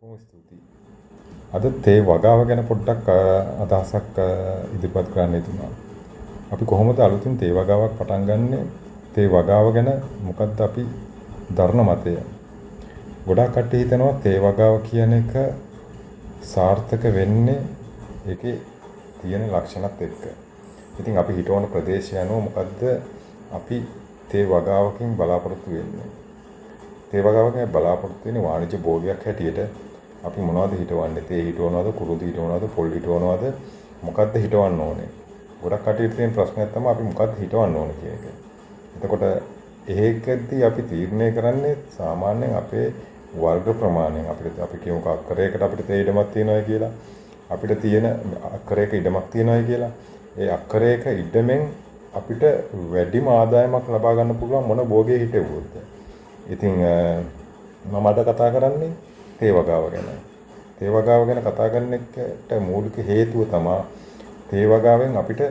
බොහොම ස්තුතියි. අද තේ වගාව ගැන පොඩ්ඩක් අදහසක් ඉදිරිපත් කරන්න හිතුණා. අපි කොහොමද අලුතින් තේ වගාවක් පටන් ගන්නෙ? තේ වගාව ගැන මොකක්ද අපි දරන මතය? ගොඩාක් කට්ටිය හිතනවා තේ වගාව කියන එක සාර්ථක වෙන්නේ ඒකේ තියෙන ලක්ෂණත් එක්ක. ඉතින් අපි හිටවන ප්‍රදේශය අනුව මොකද්ද අපි තේ වගාවකින් බලාපොරොත්තු වෙන්නේ? තේ වගාවකින් බලාපොරොත්තු වෙන්නේ වාණිජ්‍ය භෝගයක් හැටියට අපි මොනවද හිටවන්නේ? තේ හිටවනවද, කුරුඳු හිටවනවද, පොල් හිටවනවද? මොකද්ද හිටවන්න ඕනේ? ගොඩක් කට්ටියට තියෙන ප්‍රශ්නයක් තමයි අපි මොකද්ද හිටවන්න ඕනේ කියන එක. එතකොට ඒකෙද්දී අපි තීරණය කරන්නේ සාමාන්‍යයෙන් අපේ වර්ග ප්‍රමාණයෙන් අපි කියමු අක්කරයකට අපිට තේ ඉඩමක් තියෙනවා කියලා. අපිට තියෙන අක්කරයක ඉඩමක් තියෙනවා කියලා. ඒ අක්කරයක ඉඩමෙන් අපිට වැඩිම ආදායමක් ලබා ගන්න පුළුවන් මොන භෝගයේ හිටවුවොත්. ඉතින් මම අද කතා කරන්නේ තේ වගාව ගැන. තේ වගාව ගැන කතා කරන එකට මූලික හේතුව තමයි තේ වගාවෙන් අපිට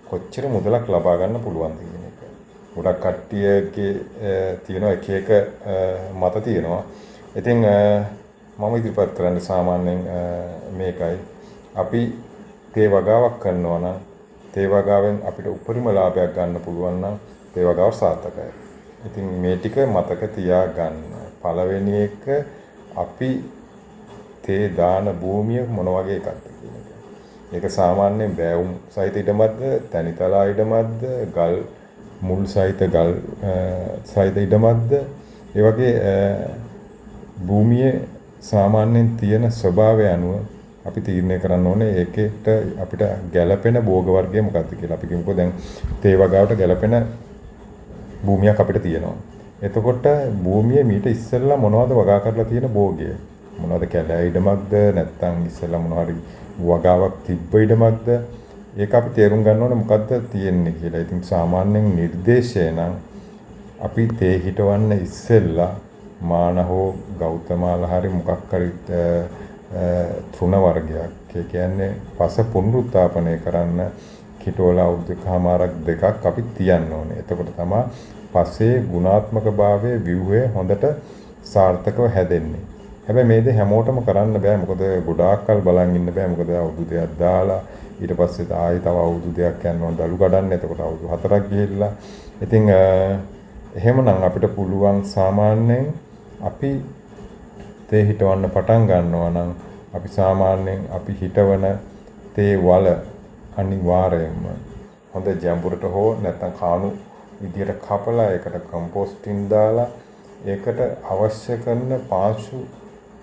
කොච්චර මුදලක් ලබා ගන්න පුළුවන්ද කියන එක. ගොඩක් කට්ටියගේ තියෙන එක එක මත තියෙනවා. ඉතින් මම ඉදිරිපත් කරන්නේ සාමාන්‍යයෙන් මේකයි. අපි තේ වගාවක් කරනවා නම් තේ වගාවෙන් අපිට උපරිම ලාභයක් ගන්න පුළුවන් නම් තේ වගාව සාර්ථකයි. ඉතින් මේ ටික මතක තියාගන්න. පළවෙනි එක අපි තේ දාන භූමිය මොන වගේ එකක්ද කියන එක. ඒක සාමාන්‍යයෙන් බෑවුම් සහිත ඉඩමක්ද, තනිතලා ඉඩමක්ද, ගල් මුල් සහිත ගල් සහිත ඉඩමක්ද? ඒ වගේ භූමියේ සාමාන්‍යයෙන් තියෙන ස්වභාවය අනුව අපි තීරණය කරන්න ඕනේ ඒකෙට අපිට ගැළපෙන භෝග වර්ගය මොකක්ද කියලා. අපි කියමුකෝ දැන් තේ වගාවට ගැළපෙන භූමියක් අපිට තියෙනවා. එතකොට භූමියේ මීට ඉස්සෙල්ලා මොනවද වගා කරලා තියෙන භෝගය? මොනවද කැලෑ ඉඩමක්ද නැත්නම් ඉස්සෙල්ලා මොනවා වගාවක් තිබ්බ ඉඩමක්ද? ඒක අපි තේරුම් ගන්න ඕනේ මොකද්ද තියෙන්නේ කියලා. ඉතින් සාමාන්‍යයෙන් නිර්දේශය නම් අපි තේ හිටවන්න ඉස්සෙල්ලා මාන හෝ ගෞතමාල හරි මොකක් හරි තෘණ වර්ගයක්. ඒ කියන්නේ පස පුනරුත්ථාපනය කරන්න කිටෝලා අවුරුදුකමාරක් දෙකක් අපි තියන්න ඕනේ. එතකොට තමයි පස්සේ ගුණාත්මක භාවයේ ව්‍යුහය හොඳට සාර්ථකව හැදෙන්නේ. හැබැයි මේ දේ හැමෝටම කරන්න බෑ. මොකද ගොඩාක් කල් බලන් ඉන්න බෑ. මොකද අවුරුදු දෙකක් දාලා ඊට පස්සේ ආයෙ තව අවුරුදු දෙකක් යනවා දළු ගඩන්න. එතකොට අවුරුදු 4ක් ගිහිල්ලා. ඉතින් එහෙමනම් අපිට පුළුවන් සාමාන්‍යයෙන් අපි තේ හිටවන්න පටන් ගන්නවා නම් අපි සාමාන්‍යයෙන් අපි හිටවන තේ වල අනිවාර්යයෙන්ම හොඳ ජැඹුරට හෝ නැත්නම් කාණු විදියට කපලා ඒකට කම්පෝස්ටින් දාලා ඒකට අවශ්‍ය කරන පාංශු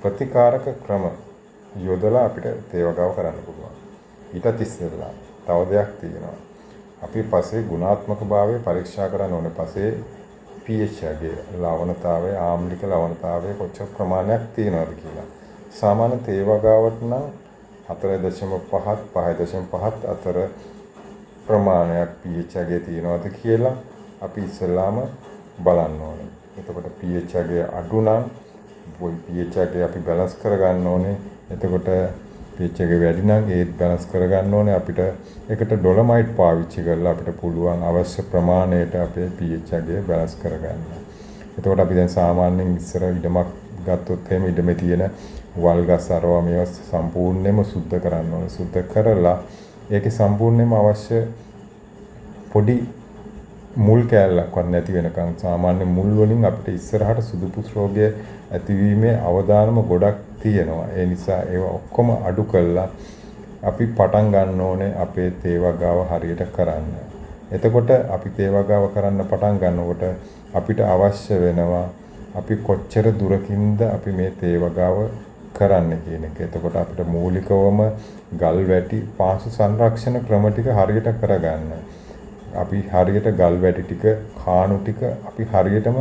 ප්‍රතිකාරක ක්‍රම යොදලා අපිට තේ වගාව කරන්න පුළුවන්. ඊටත් ඉස්සෙල්ලා තව දෙයක් තියෙනවා. අපි පස්සේ ගුණාත්මක භාවය පරීක්ෂා කරන්න ඕනේ. පස්සේ pH ගේ ලවණතාවය, ආම්ලික ලවණතාවය කොච්චර ප්‍රමාණයක් තියෙනවද කියලා. සාමාන්‍ය තේ වගාවට නම් 4.5 5.5 අතර ප්‍රමාණයක් pH ගේ තියෙනවද කියලා අපි ඉස්සෙල්ලාම බලන්න ඕනේ. එතකොට pH ගේ අඩු නම් pH ගේ අපි බැලන්ස් කරගන්න ඕනේ. එතකොට pH ගේ වැඩි නම් ඒත් බැලන්ස් කරගන්න ඕනේ. අපිට ඒකට ඩොලොමයිට් පාවිච්චි කරලා අපිට පුළුවන් අවශ්‍ය ප්‍රමාණයට අපේ pH ගේ බැලන්ස් කරගන්න. එතකොට අපි දැන් සාමාන්‍යයෙන් ඉස්සර ඉඩමක් ගත්තොත් එහෙම ඉඩමේ තියෙන වල්ගස් අරවා මේවා සම්පූර්ණයෙන්ම සුද්ධ කරන්න ඕනේ. සුද්ධ කරලා ඒකේ සම්පූර්ණයෙන්ම අවශ්‍ය පොඩි මුල් කෑල්ලක්වත් නැති වෙනකන් සාමාන්‍ය මුල් වලින් අපිට ඉස්සරහට සුදුපුස් රෝගය ඇතිවීමේ අවදානම ගොඩක් තියෙනවා. ඒ නිසා ඒවා ඔක්කොම අඩු කළා අපි පටන් ගන්න ඕනේ අපේ තේ වගාව හරියට කරන්න. එතකොට අපි තේ වගාව කරන්න පටන් ගන්නකොට අපිට අවශ්‍ය වෙනවා අපි කොච්චර දුරකින්ද අපි මේ තේ වගාව කරන්න කියන එක. එතකොට අපිට මූලිකවම ගල් වැටි පාංශු සංරක්ෂණ ක්‍රම ටික හරියට කරගන්න. අපි හරියට ගල් වැටි ටික, කාණු ටික අපි හරියටම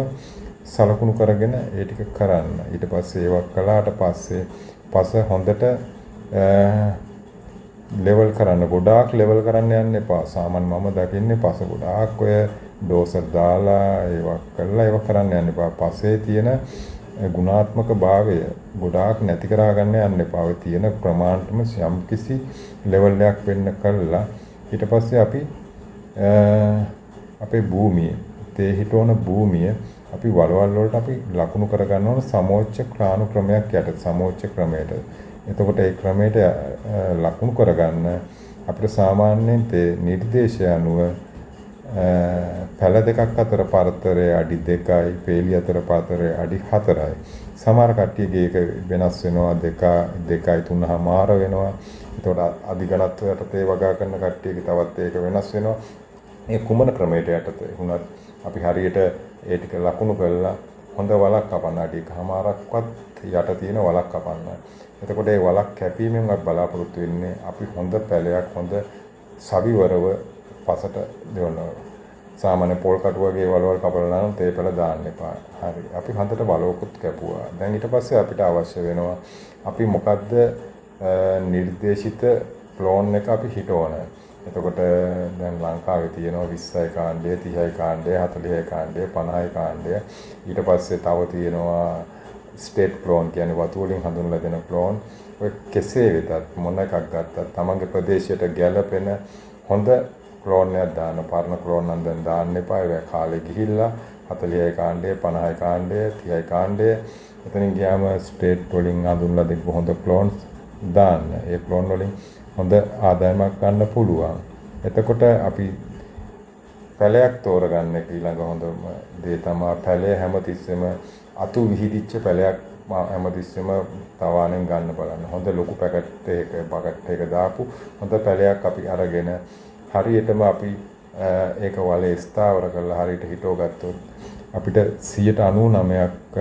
සලකුණු කරගෙන ඒ ටික කරන්න. ඊට පස්සේ ඒවක් කළාට පස්සේ පස හොඳට ලෙවල් කරන්න. ගොඩාක් ලෙවල් කරන්න යන්න එපා. සාමාන්‍ය මම දකින්නේ පස ගොඩාක් ඔය ඩෝසර් දාලා ඒවක් කරලා ඒවක් කරන්න යන්න එපා. පසේ තියෙන ගුණාත්මක භාවය ගොඩාක් නැති කරා ගන්න යන්න එපා. ඔය තියෙන ප්‍රමාණයටම යම්කිසි ලෙවල් එකක් වෙන්න කළා. ඊට පස්සේ අපි අපේ භූමිය තේ හිටවන භූමිය අපි වලවල් වලට අපි ලකුණු කරගන්න ඕන සමෝච්ච ක්‍රාණු ක්‍රමයක් යටතේ සමෝච්ච ක්‍රමයට. එතකොට ඒ ක්‍රමයට ලකුණු කරගන්න අපිට සාමාන්‍යයෙන් නිර්දේශය අනුව පැල දෙකක් අතර පරතරය අඩි 2යි, පේලි අතර පරතරය අඩි 4යි. සමහර කට්ටියගේ ඒක වෙනස් වෙනවා 2යි 3මාර වෙනවා. එතකොට අධිඝනත්වයට තේ වගා කරන කට්ටියගේ තවත් ඒක වෙනස් වෙනවා. මේ කුමන ක්‍රමයට යටතේ වුණත් අපි හරියට ඒ ටික ලකුණු කරලා හොඳ වලක් කපන්න අඩි 1මාරක්වත් යට තියෙන වලක් කපන්න. එතකොට ඒ වලක් කැපීමෙන් අපි බලාපොරොත්තු වෙන්නේ අපි හොඳ පැලයක් හොඳ සවිවරව පසට දෙවනවා. සාමාන්‍ය පොල් කටු වගේ වලවල් කපලා නම් තේ පැල දාන්න එපා. හරි. අපි හොඳට වලවකුත් කැපුවා. දැන් ඊට පස්සේ අපිට අවශ්‍ය වෙනවා අපි මොකද්ද නිර්දේශිත ක්ලෝන් එක අපි හිටවන. එතකොට දැන් ලංකාවේ තියෙනවා 20යි කාණ්ඩය, 30යි කාණ්ඩය, 40යි කාණ්ඩය, 50යි කාණ්ඩය. ඊට පස්සේ තව තියෙනවා ස්ටේට් ක්ලෝන් කියන්නේ වතු වලින් හඳුන්වලා දෙන ක්ලෝන්. ඔය කෙසේ වෙතත් මොන එකක් ගත්තත් තමන්ගේ ප්‍රදේශයට ගැළපෙන හොඳ ක්ලෝන් එකක් දාන්න. පරණ ක්ලෝන් නම් දැන් දාන්න එපා. ඒක කාලේ ගිහිල්ලා 40යි කාණ්ඩය, 50යි කාණ්ඩය, 30යි කාණ්ඩය. එතනින් ගියාම ස්ටේට් වලින් හඳුන්වලා දෙපු හොඳ ක්ලෝන්ස් දාන්න. ඒ ක්ලෝන් වලින් හොඳ ආදායමක් ගන්න පුළුවන්. එතකොට අපි පැලයක් තෝරගන්න එක ඊළඟ හොඳම දේ තමයි පැලය හැමතිස්සෙම අතු විහිදිච්ච පැලයක් හැමතිස්සෙම තවාණෙන් ගන්න බලන්න. හොඳ ලොකු බකට් එක දාපු හොඳ පැලයක් අපි අරගෙන හරියටම අපි ඒක වලේ ස්ථාවර කරලා හරියට හිටව ගත්තොත් අපිට 99%ක්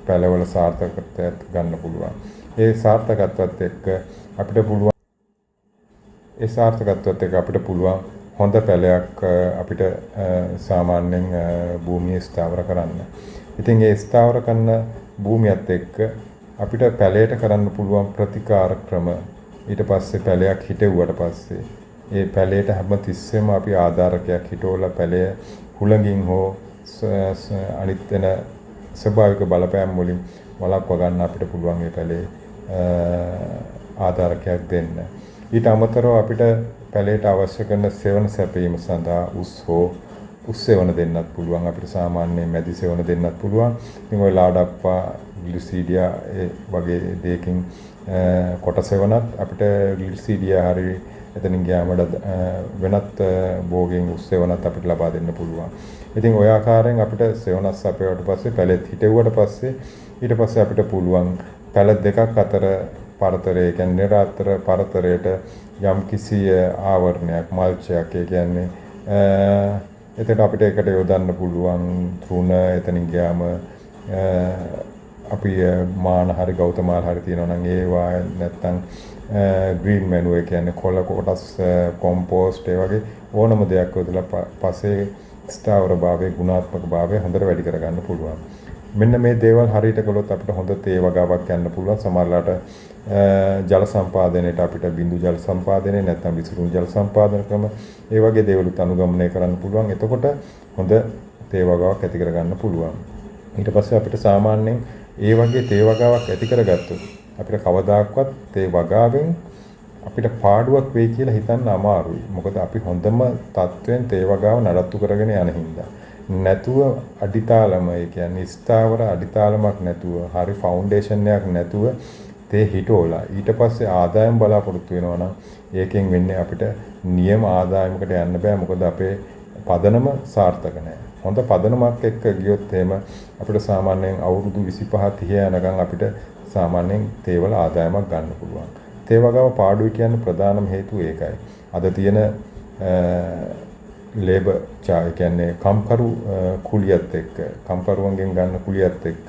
පැලවල සාර්ථකත්වයක් ගන්න පුළුවන්. ඒ සාර්ථකත්වයත් එක්ක අපිට පුළුවන් හොඳ පැලයක් අපිට සාමාන්‍යයෙන් භූමියේ ස්ථාවර කරන්න. ඉතින් ඒ ස්ථාවර කරන භූමියත් එක්ක අපිට පැලයට කරන්න පුළුවන් ප්‍රතිකාර ක්‍රම ඊට පස්සේ පැලයක් හිටෙව්වට පස්සේ ඒ පැලයට හැමතිස්සෙම අපි ආධාරකයක් හිටවලා පැලය හුළඟින් හෝ අනිත් වෙන ස්වභාවික බලපෑම් වලින් වළක්වා ගන්න අපිට පුළුවන් මේ පැලේ ආධාරකයක් දෙන්න. ඊට අමතරව අපිට පැලයට අවශ්‍ය කරන සෙවන සැපීම සඳහා උස් සෙවන දෙන්නත් පුළුවන්. අපිට සාමාන්‍යයෙන් මැදි සෙවන දෙන්නත් පුළුවන්. ඉතින් ඔය ලාඩප්පා ග්ලිසීඩියා වගේ දෙයකින් කොට සෙවනත් අපිට ග්ලිසීඩියා හරි එතනින් ගියාම වෙනත් භෝගයෙන් උස් සෙවනත් අපිට ලබා දෙන්න පුළුවන්. ඉතින් ඔය ආකාරයෙන් අපිට සෙවනත් සපයවට පස්සේ පැලෙත් හිටෙව්වට පස්සේ ඊට පස්සේ අපිට පුළුවන් පැල දෙකක් අතර පරතරය කියන්නේ නිරාතර පරතරයට යම් කිසි ආවරණයක් මල්චයක් ඒ කියන්නේ එතකොට අපිට ඒකට යොදන්න පුළුවන් තෘණ එතනින් ගියාම අපි මාන හරි ගෞතමාල් හරි තියෙනවා නම් ඒවා නැත්තම් ග්‍රීන් මැනුව ඒ කියන්නේ කොළ කොටස් කොම්පෝස්ට් ඒ වගේ ඕනම දෙයක් යොදලා පස්සේ ස්ථාවර භාවයේ ගුණාත්මක භාවය හොඳට වැඩි කරගන්න පුළුවන්. මෙන්න මේ දේවල් හරියට කළොත් අපිට හොඳ තේ වගාවක් යන්න පුළුවන්. සමහරලාට ජල සම්පාදනයේට අපිට බිඳු ජල සම්පාදනය නැත්නම් විසිරුණු ජල සම්පාදන ක්‍රම ඒ වගේ දේවලුත් අනුගමනය කරන්න පුළුවන්. එතකොට හොඳ තේ වගාවක් ඇති කරගන්න පුළුවන්. ඊට පස්සේ අපිට සාමාන්‍යයෙන් ඒ වගේ තේ වගාවක් ඇති කරගත්තොත් අපිට කවදාක්වත් තේ වගාවෙන් අපිට පාඩුවක් වෙයි කියලා හිතන්න අමාරුයි. මොකද අපි හොඳම තත්වයෙන් තේ වගාව නඩත්තු කරගෙන යන හින්දා. නැතුව අඩිතාලම ඒ කියන්නේ ස්ථාවර අඩිතාලමක් නැතුව හරි ෆවුන්ඩේෂන් එකක් නැතුව තේ හිටෝලා ඊට පස්සේ ආදායම් බලාපොරොත්තු වෙනවා නම් ඒකෙන් වෙන්නේ අපිට නියම ආදායමකට යන්න බෑ. මොකද අපේ පදනම සාර්ථක නැහැ. හොඳ පදනමක් එක්ක ගියොත් එහෙම අපිට සාමාන්‍යයෙන් අවුරුදු 25 30 යනකම් අපිට සාමාන්‍යයෙන් තේවල ආදායමක් ගන්න පුළුවන්. තේ වගාව පාඩුයි කියන්නේ ප්‍රධානම හේතුව ඒකයි. අද තියෙන ලේබර් චාර්ජ් කියන්නේ කම්කරු කුලියත් එක්ක කම්කරුවන්ගෙන් ගන්න කුලියත් එක්ක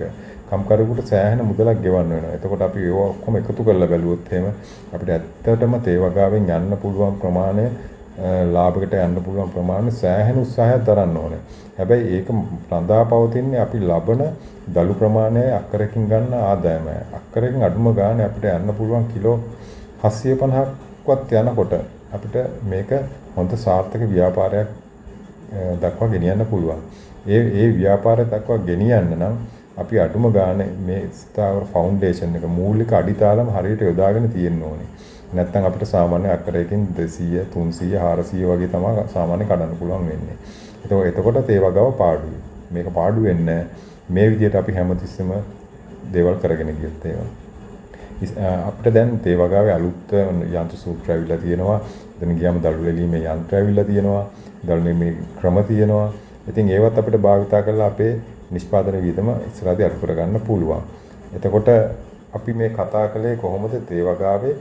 කම්කරුවෙකුට සෑහෙන මුදලක් ගෙවන්න වෙනවා. එතකොට අපි ඒව ඔක්කොම එකතු කරලා බැලුවොත් එහෙම අපිට ඇත්තටම තේ වගාවෙන් යන්න පුළුවන් ප්‍රමාණය ලාභයකට යන්න පුළුවන් ප්‍රමාණය සෑහෙන උත්සාහයක් දරන්න ඕනේ. හැබැයි ඒක රඳා පවතින්නේ අපි ලබන දළු ප්‍රමාණය අක්කරකින් ගන්න ආදායමයි. අක්කරකින් අඩුම ගානේ අපිට යන්න පුළුවන් කිලෝ 750ක්වත් යනකොට අපිට මේක හොඳ සාර්ථක ව්‍යාපාරයක් දක්වා ගෙනියන්න පුළුවන්. ඒ ව්‍යාපාරය දක්වා ගෙනියන්න නම් අපි අඩුම ගානේ මේ ස්ථාවර ෆවුන්ඩේෂන් එක මූලික අඩිතාලම හරියට යොදාගෙන තියෙන්න ඕනේ. නැත්නම් අපිට සාමාන්‍ය අක්කරයකින් 200 300 400 වගේ තමයි සාමාන්‍ය කඩන්න පුළුවන් වෙන්නේ. එතකොට තේ වගාව පාඩුයි. මේක පාඩු වෙන්නේ මේ විදිහට අපි හැමතිස්සෙම දේවල් කරගෙන ගියොත් අපිට දැන් තේ වගාවේ අලුත් යන්ත්‍ර සූත්‍ර ඇවිල්ලා තියෙනවා. එතන ගියාම දළු ලැබීමේ යන්ත්‍ර ඇවිල්ලා තියෙනවා. දළු ලැබීමේ ක්‍රම තියෙනවා. ඉතින් ඒවත් අපිට භාවිතා කරලා අපේ නිෂ්පාදන වියදම ඉස්සරහදී අඩු කරගන්න පුළුවන්. එතකොට අපි මේ කතා කළේ කොහොමද තේ වගාවේ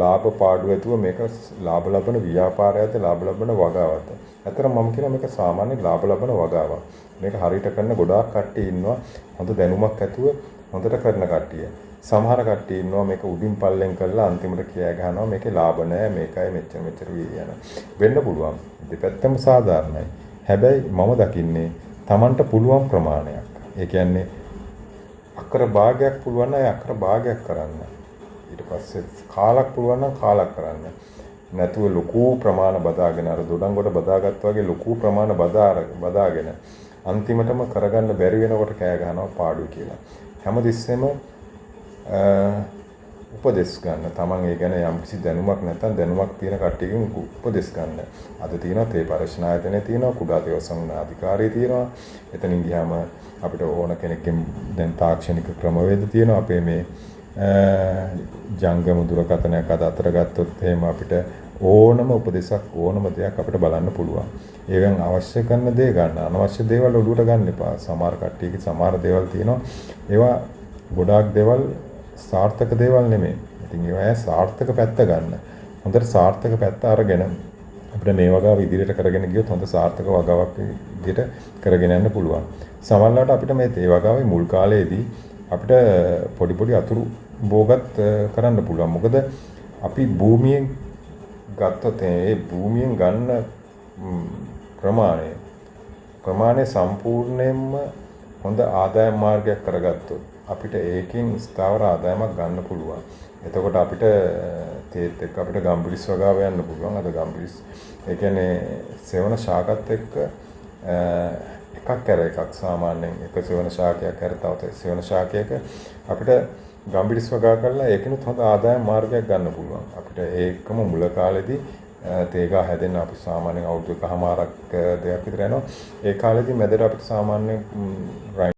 ලාභ පාඩු ඇතුව මේක ලාභ ලබන ව්‍යාපාරයද ලාභ ලබන වගාවද. ඇත්තටම මම කියනවා මේක සාමාන්‍ය ලාභ ලබන වගාවක්. මේක හරියට කරන ගොඩාක් කට්ටිය ඉන්නවා. හොඳ දැනුමක් ඇතුව හොඳට කරන කට්ටිය. සමහර කට්ටිය ඉන්නවා මේක උඩින් පල්ලෙන් කරලා අන්තිමට කියා ගහනවා මේකේ ලාභ නැහැ මේකයි මෙච්චර යන වෙන්න පුළුවන්. දෙපැත්තම සාධාරණයි. හැබැයි මම දකින්නේ Tamanට පුළුවන් ප්‍රමාණයක්. ඒ කියන්නේ අක්කර භාගයක් පුළුවන් නම් අක්කර භාගයක් කරන්න. ඊට පස්සේ කාලක් පුළුවන් නම් කාලක් කරන්න. නැතුව ලොකු ප්‍රමාණ බදාගෙන අර දොඩංගොඩ බදාගත්තා වගේ ලොකු ප්‍රමාණ බදාගෙන අන්තිමටම කරගන්න බැරි වෙනකොට කෑ ගහනවා පාඩුයි කියලා. හැමතිස්සෙම උපදෙස් ගන්න. Taman ඒ ගැන යම්කිසි දැනුමක් නැත්නම් දැනුමක් තියෙන කට්ටියකින් උපදෙස් ගන්න. අද තියෙනවා තේ පරීක්ෂණ ආයතනය තියෙනවා, කුඩා තේ වසංගන අධිකාරිය තියෙනවා. එතනින් ගියාම අපිට ඕන කෙනෙක්ගෙන් දැන් තාක්ෂණික ක්‍රමවේද තියෙනවා. අපේ මේ ජංගම දුරකථනයක් අතර ගත්තොත් එහෙම අපිට ඕනම උපදේශයක් ඕනම දෙයක් අපිට බලන්න පුළුවන්. ඒවෙන් අවශ්‍ය කරන දේ ගන්න. අනවශ්‍ය දේවල් ඔලුවට ගන්න එපා. සමහර කට්ටියගේ සමහර දේවල් තියෙනවා. ඒවා ගොඩාක් දේවල් සාර්ථක දේවල් නෙමෙයි. ඉතින් ඒවා සාර්ථක පැත්ත ගන්න. හොඳට සාර්ථක පැත්ත අරගෙන අපිට මේ වගාව ඉදිරියට කරගෙන ගියොත් හොඳ සාර්ථක වගාවක් විදිහට කරගෙන යන්න පුළුවන්. සමහරවිට අපිට මේ තේ වගාවේ මුල් කාලයේදී අපිට පොඩි අතුරු භෝගත් කරන්න පුළුවන්. මොකද අපි භූමියෙන් ගත්තොත් ඒ භූමියෙන් ගන්න ප්‍රමාණය සම්පූර්ණයෙන්ම හොඳ ආදායම් මාර්ගයක් කරගත්තොත් අපිට ඒකෙන් ස්ථාවර ආදායමක් ගන්න පුළුවන්. එතකොට අපිට තේත් එක්ක අපිට ගම්බිරිස් වගාව යන්න පුළුවන්. අද ගම්බිරිස් ඒ කියන්නේ සෙවන ශාකත් එක්ක එකක් කර එකක් සාමාන්‍යයෙන් එක සෙවන ශාකයක් කර තව සෙවන ශාකයක අපිට ගම්බිරිස් වගා කරලා ඒකිනුත් හොඳ ආදායම් මාර්ගයක් ගන්න පුළුවන්. අපිට ඒකම මුල කාලෙදී තේගා හැදෙන්න අපි සාමාන්‍යයෙන් අවුරුදු එකමාරක් දෙයක් විතර යනවා. ඒ කාලෙදී මැදට අපිට සාමාන්‍යයෙන්